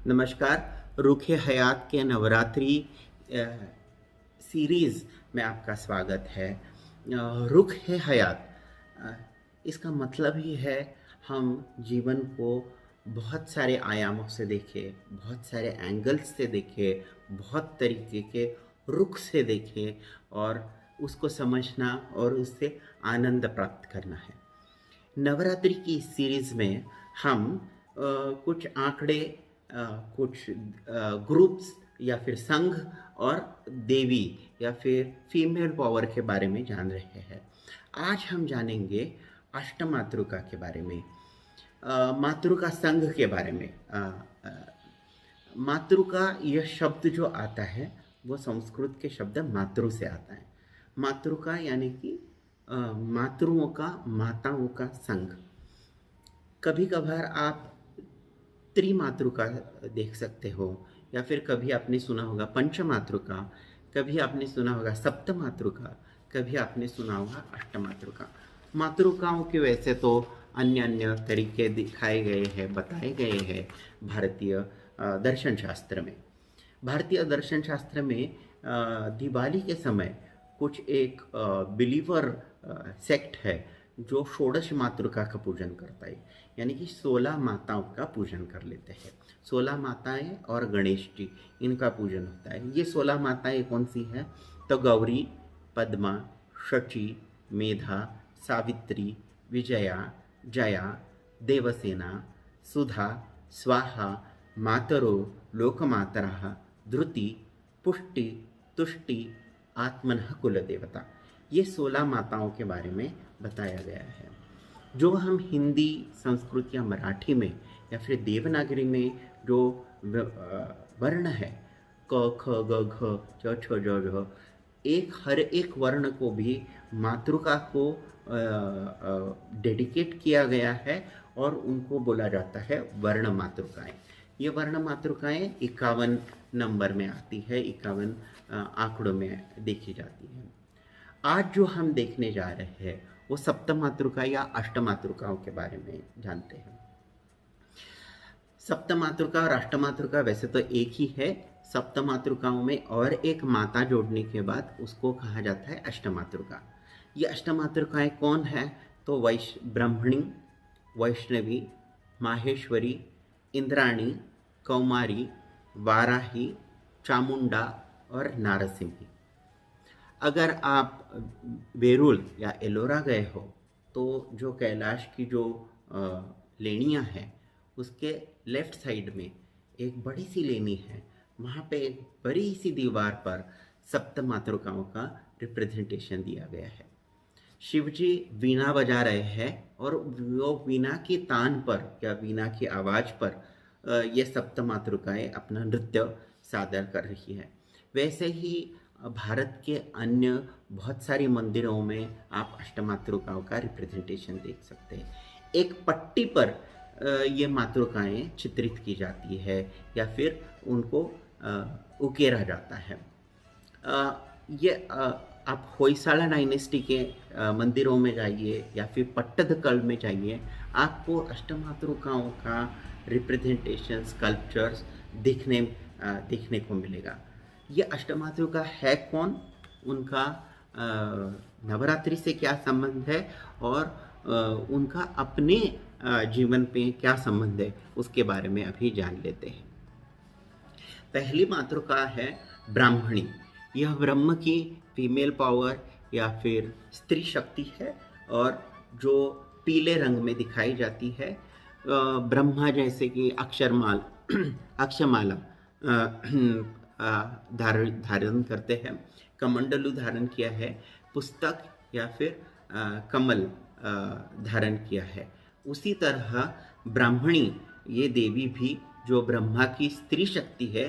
नमस्कार। रुख हयात के नवरात्रि सीरीज़ में आपका स्वागत है। रुख हयात इसका मतलब ही है हम जीवन को बहुत सारे आयामों से देखें, बहुत सारे एंगल्स से देखें, बहुत तरीके के रुख से देखें और उसको समझना और उससे आनंद प्राप्त करना है। नवरात्रि की इस सीरीज़ में हम कुछ आंकड़े, कुछ ग्रुप्स या फिर संघ और देवी या फिर फीमेल पावर के बारे में जान रहे हैं। आज हम जानेंगे अष्टमातृका के बारे में, मातृका संघ के बारे में। मातृका यह शब्द जो आता है वो संस्कृत के शब्द मातृ से आता है। मातृका यानी कि मातृओं का, माताओं का संघ। कभी कभार आप त्रिमातृका देख सकते हो या फिर कभी आपने सुना होगा पंचमातृका, कभी आपने सुना होगा सप्तमातृका, कभी आपने सुना होगा अष्टमातृका। मातृकाओं के वैसे तो अन्य अन्य तरीके दिखाए गए हैं, बताए गए हैं भारतीय दर्शन शास्त्र में। भारतीय दर्शन शास्त्र में दिवाली के समय कुछ एक बिलीवर सेक्ट है जो षोडश मातृका का पूजन करता है, यानी कि 16 माताओं का पूजन कर लेते हैं। 16 माताएं और गणेश जी, इनका पूजन होता है। ये 16 माताएं कौन सी हैं? तो गौरी, पद्मा, शची, मेधा, सावित्री, विजया, जया, देवसेना, सुधा, स्वाहा, मातरो, लोकमातरः, धृति, पुष्टि, तुष्टि, आत्मनः कुलदेवता। ये 16 माताओं के बारे में बताया गया है। जो हम हिंदी, संस्कृत या मराठी में या फिर देवनागरी में जो वर्ण है क, ख, ग, घ, च, छ, ज, झ, हर एक वर्ण को भी मातृका को डेडिकेट किया गया है और उनको बोला जाता है वर्ण मातृकाएं। ये वर्ण मातृकाएं 51 नंबर में आती है, 51 आंकड़ों में देखी जाती है। आज जो हम देखने जा रहे हैं वो सप्तमातृका या अष्टमातृकाओं के बारे में जानते हैं। सप्तमातृका और अष्टमातृका वैसे तो एक ही है। सप्तमातृकाओं में और एक माता जोड़ने के बाद उसको कहा जाता है अष्टमातृका। ये अष्टमातृकाएं कौन है? तो ब्रह्मणी, वैष्णवी, माहेश्वरी, इंद्राणी, कौमारी, वाराही, चामुंडा और नारसिंही। अगर आप वेरुल या एलोरा गए हो तो जो कैलाश की जो लेनियाँ हैं उसके लेफ्ट साइड में एक बड़ी सी लेनी है। वहाँ पे एक बड़ी सी दीवार पर सप्त मातृकाओं का रिप्रेजेंटेशन दिया गया है। शिवजी वीणा बजा रहे हैं और वो वीणा की तान पर या वीणा की आवाज़ पर ये सप्त मातृकाएँ अपना नृत्य सादर कर रही है। वैसे ही भारत के अन्य बहुत सारे मंदिरों में आप अष्टमातृकाओं का रिप्रेजेंटेशन देख सकते हैं। एक पट्टी पर ये मातृकाएं चित्रित की जाती है या फिर उनको उकेरा जाता है। आप होयसाला डायनेस्टी के मंदिरों में जाइए या फिर पट्टदकल में जाइए, आपको अष्टमातृकाओं का रिप्रेजेंटेशन, स्कल्पचर्स देखने को मिलेगा। ये अष्टमातृका है कौन, उनका नवरात्रि से क्या संबंध है और उनका अपने जीवन पे क्या संबंध है, उसके बारे में अभी जान लेते हैं। पहली मातृका है ब्राह्मणी। यह ब्रह्म की फीमेल पावर या फिर स्त्री शक्ति है और जो पीले रंग में दिखाई जाती है। ब्रह्मा जैसे कि अक्षमाला धारण करते हैं, कमंडलू धारण किया है, पुस्तक या फिर कमल धारण किया है। उसी तरह ब्राह्मणी ये देवी भी जो ब्रह्मा की स्त्री शक्ति है,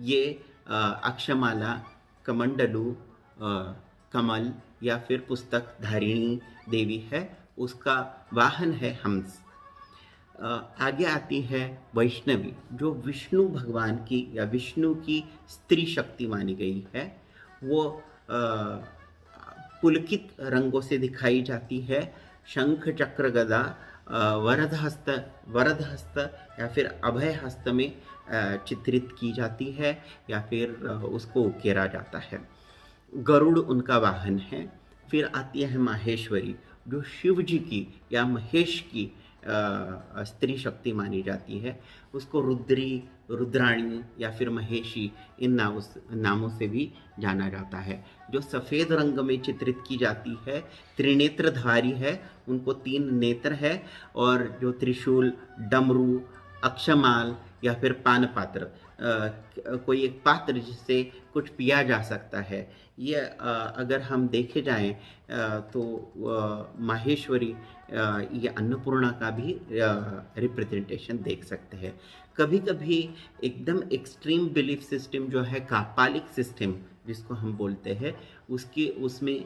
ये अक्षमाला, कमंडलू, कमल या फिर पुस्तक धारिणी देवी है। उसका वाहन है हंस। आगे आती है वैष्णवी, जो विष्णु भगवान की या विष्णु की स्त्री शक्ति मानी गई है। वो पुलकित रंगों से दिखाई जाती है, शंख, चक्र, गदा वरद हस्त या फिर अभय हस्त में चित्रित की जाती है या फिर उसको उकेरा जाता है। गरुड़ उनका वाहन है। फिर आती है माहेश्वरी, जो शिव जी की या महेश की स्त्री शक्ति मानी जाती है। उसको रुद्री, रुद्राणी या फिर महेशी इन नामों से भी जाना जाता है। जो सफ़ेद रंग में चित्रित की जाती है, त्रिनेत्रधारी है, उनको 3 नेत्र है, और जो त्रिशूल, डमरू, अक्षमाल या फिर पानपात्र, कोई एक पात्र जिससे कुछ पिया जा सकता है। ये अगर हम देखे जाएं तो माहेश्वरी ये अन्नपूर्णा का भी रिप्रेजेंटेशन देख सकते हैं। कभी कभी एकदम एक्सट्रीम बिलीफ सिस्टम जो है कापालिक सिस्टम जिसको हम बोलते हैं, उसमें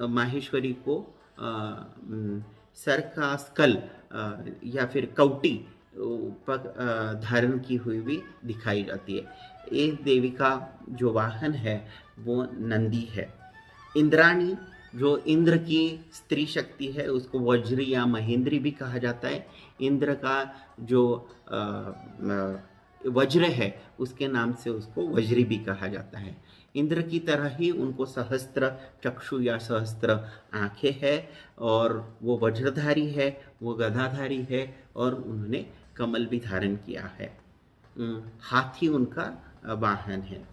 माहेश्वरी को सर का स्कल या फिर कवटी पर धारण की हुई भी दिखाई जाती है। एक देवी का जो वाहन है वो नंदी है। इंद्राणी जो इंद्र की स्त्री शक्ति है, उसको वज्री या महेंद्री भी कहा जाता है। इंद्र का जो वज्र है उसके नाम से उसको वज्री भी कहा जाता है। इंद्र की तरह ही उनको सहस्त्र चक्षु या सहस्त्र आंखें हैं, और वो वज्रधारी है, वो गदाधारी है, और उन्होंने कमल भी धारण किया है। हाथी उनका वाहन है।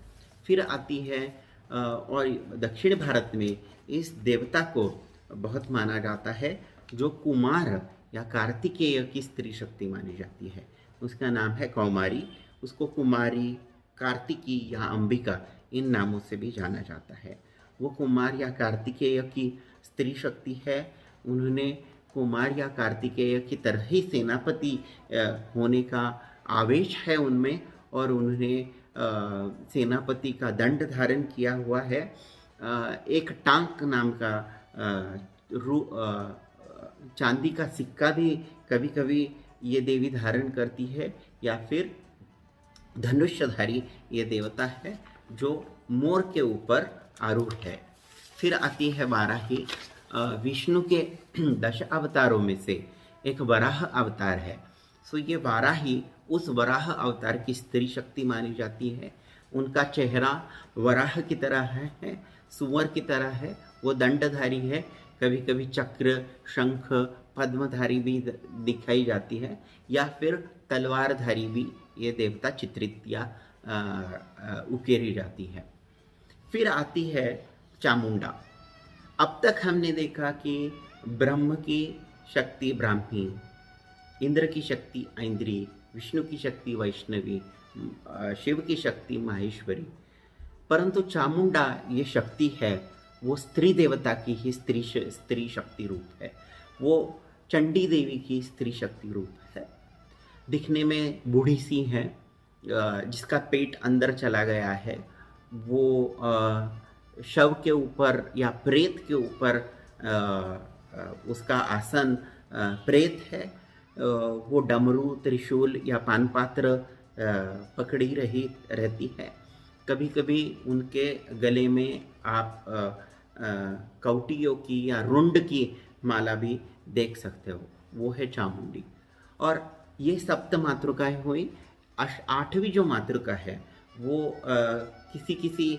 फिर आती है और दक्षिण भारत में इस देवता को बहुत माना जाता है, जो कुमार या कार्तिकेय की स्त्री शक्ति मानी जाती है। उसका नाम है कौमारी। उसको कुमारी, कार्तिकी या अंबिका इन नामों से भी जाना जाता है। वो कुमार या कार्तिकेय की स्त्री शक्ति है। उन्होंने कुमार या कार्तिकेय की तरह ही सेनापति होने का आवेश है उनमें, और उन्होंने सेनापति का दंड धारण किया हुआ है। एक टांक नाम का चांदी का सिक्का भी कभी कभी ये देवी धारण करती है, या फिर धनुष्यधारी ये देवता है जो मोर के ऊपर आरूढ़ है। फिर आती है वाराही। विष्णु के 10 अवतारों में से एक वराह अवतार है। सो ये वाराही उस वराह अवतार की स्त्री शक्ति मानी जाती है। उनका चेहरा वराह की तरह है, सुअर की तरह है। वो दंडधारी है। कभी कभी चक्र, शंख, पद्मधारी भी दिखाई जाती है, या फिर तलवारधारी भी ये देवता चित्रित या उकेरी जाती है। फिर आती है चामुंडा। अब तक हमने देखा कि ब्रह्म की शक्ति ब्राह्मी, इंद्र की शक्ति ऐन्द्री, विष्णु की शक्ति वैष्णवी, शिव की शक्ति माहेश्वरी। परंतु चामुंडा ये शक्ति है वो स्त्री देवता की ही स्त्री शक्ति रूप है। वो चंडी देवी की स्त्री शक्ति रूप है। दिखने में बूढ़ी सी है, जिसका पेट अंदर चला गया है। वो शव के ऊपर या प्रेत के ऊपर उसका आसन प्रेत है। वो डमरू, त्रिशूल या पानपात्र पकड़ी रहती है। कभी कभी उनके गले में आप कौटियों की या रुंड की माला भी देख सकते हो। वो है चामुंडी। और ये सप्त मातृकाएं हुई। 8वीं जो मातृका है वो किसी किसी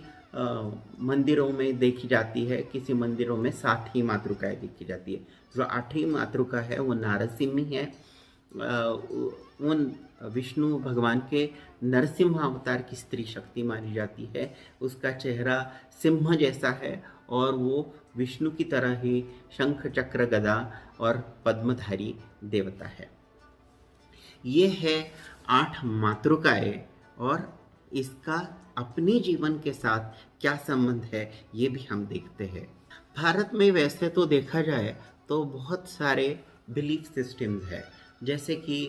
मंदिरों में देखी जाती है, किसी मंदिरों में 7 ही मातृकाएं देखी जाती है। जो 8वीं मातृका है वो नारसिम्ही है। उन विष्णु भगवान के नरसिम्हा अवतार की स्त्री शक्ति मानी जाती है। उसका चेहरा सिंह जैसा है, और वो विष्णु की तरह ही शंख, चक्र, गदा और पद्मधारी देवता है। ये है 8 मातृकाएं, और इसका अपने जीवन के साथ क्या संबंध है ये भी हम देखते हैं। भारत में वैसे तो देखा जाए तो बहुत सारे बिलीफ सिस्टम्स है, जैसे कि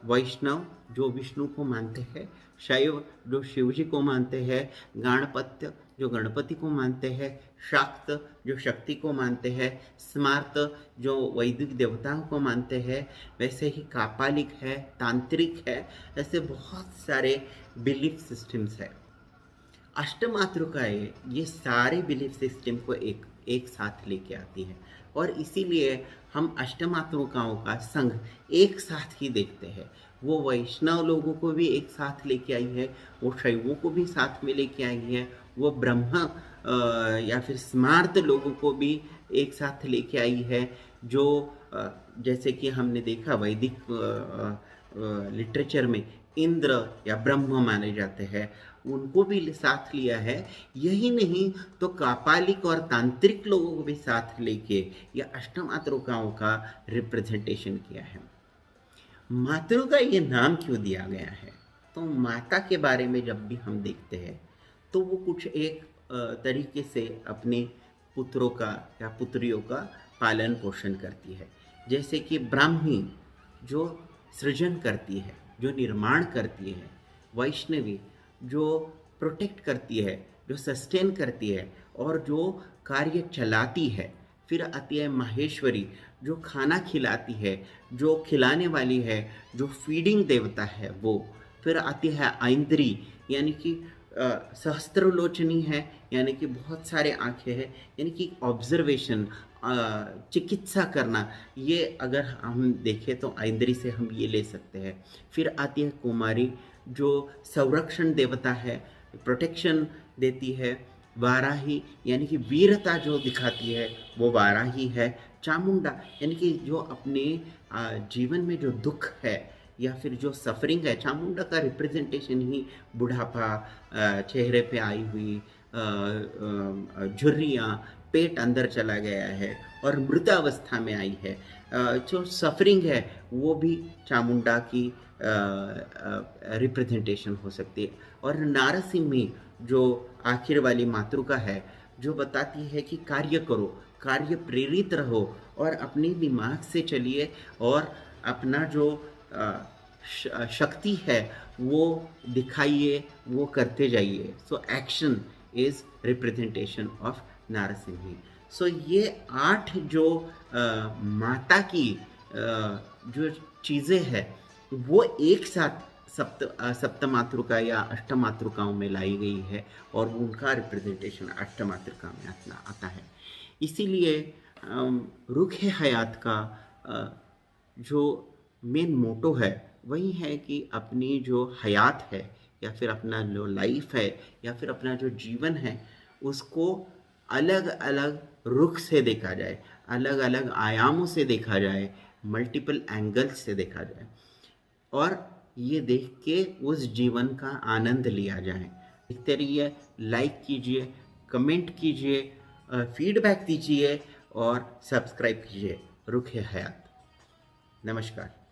वैष्णव जो विष्णु को मानते हैं, शैव जो शिव जी को मानते हैं, गाणपत्य जो गणपति को मानते हैं, शाक्त जो शक्ति को मानते हैं, स्मार्त जो वैदिक देवताओं को मानते हैं, वैसे ही कापालिक है, तांत्रिक है। ऐसे बहुत सारे बिलीफ सिस्टम्स है। अष्टमातृकाएं ये सारे बिलीफ सिस्टम को एक एक साथ लेके आती है। और इसीलिए हम अष्टमातृकाओं का संघ एक साथ ही देखते हैं। वो वैष्णव लोगों को भी एक साथ लेके आई है, वो शैवों को भी साथ में लेके आई है, वो ब्रह्म या फिर स्मार्त लोगों को भी एक साथ लेके आई है। जो जैसे कि हमने देखा वैदिक लिटरेचर में इंद्र या ब्रह्म माने जाते हैं, उनको भी साथ लिया है। यही नहीं तो कापालिक और तांत्रिक लोगों को भी साथ लेके या अष्टमातृकाओं का रिप्रेजेंटेशन किया है। मातृका ये नाम क्यों दिया गया है? तो माता के बारे में जब भी हम देखते हैं तो वो कुछ एक तरीके से अपने पुत्रों का या पुत्रियों का पालन पोषण करती है। जैसे कि ब्राह्मी जो सृजन करती है, जो निर्माण करती है, वैष्णवी जो प्रोटेक्ट करती है, जो सस्टेन करती है और जो कार्य चलाती है। फिर आती है माहेश्वरी जो खाना खिलाती है, जो खिलाने वाली है, जो फीडिंग देवता है वो। फिर आती है ऐन्द्री यानी कि सहस्त्रलोचनी है, यानी कि बहुत सारे आँखें हैं, यानी कि ऑब्जर्वेशन, चिकित्सा करना। ये अगर हम देखें तो ऐन्द्री से हम ये ले सकते हैं। फिर आती है कुमारी जो संरक्षण देवता है, प्रोटेक्शन देती है। वाराही यानी कि वीरता जो दिखाती है वो वाराही है। चामुंडा यानी कि जो अपने जीवन में जो दुख है या फिर जो सफरिंग है, चामुंडा का रिप्रेजेंटेशन ही बुढ़ापा, चेहरे पे आई हुई झुर्रियाँ, पेट अंदर चला गया है और मृतावस्था में आई है। जो सफरिंग है वो भी चामुंडा की रिप्रेजेंटेशन हो सकती है। और नारसिम्ही जो आखिर वाली मातृका है, जो बताती है कि कार्य करो, कार्य प्रेरित रहो और अपने दिमाग से चलिए और अपना जो शक्ति है वो दिखाइए, वो करते जाइए। So action is representation of नारसिम्ही। सो ये 8 जो माता की जो चीज़ें हैं वो एक साथ सप्तमातृका या अष्टमातृकाओं में लाई गई है और उनका रिप्रेजेंटेशन अष्टमातृका में आता है। इसीलिए रुख हयात का जो मेन मोटो है वही है कि अपनी जो हयात है या फिर अपना जो लाइफ है या फिर अपना जो जीवन है उसको अलग अलग रुख से देखा जाए, अलग अलग आयामों से देखा जाए, मल्टीपल एंगल्स से देखा जाए और ये देख के उस जीवन का आनंद लिया जाए। देखते रहिए, लाइक कीजिए, कमेंट कीजिए, फीडबैक दीजिए और सब्सक्राइब कीजिए रुख हयात। नमस्कार।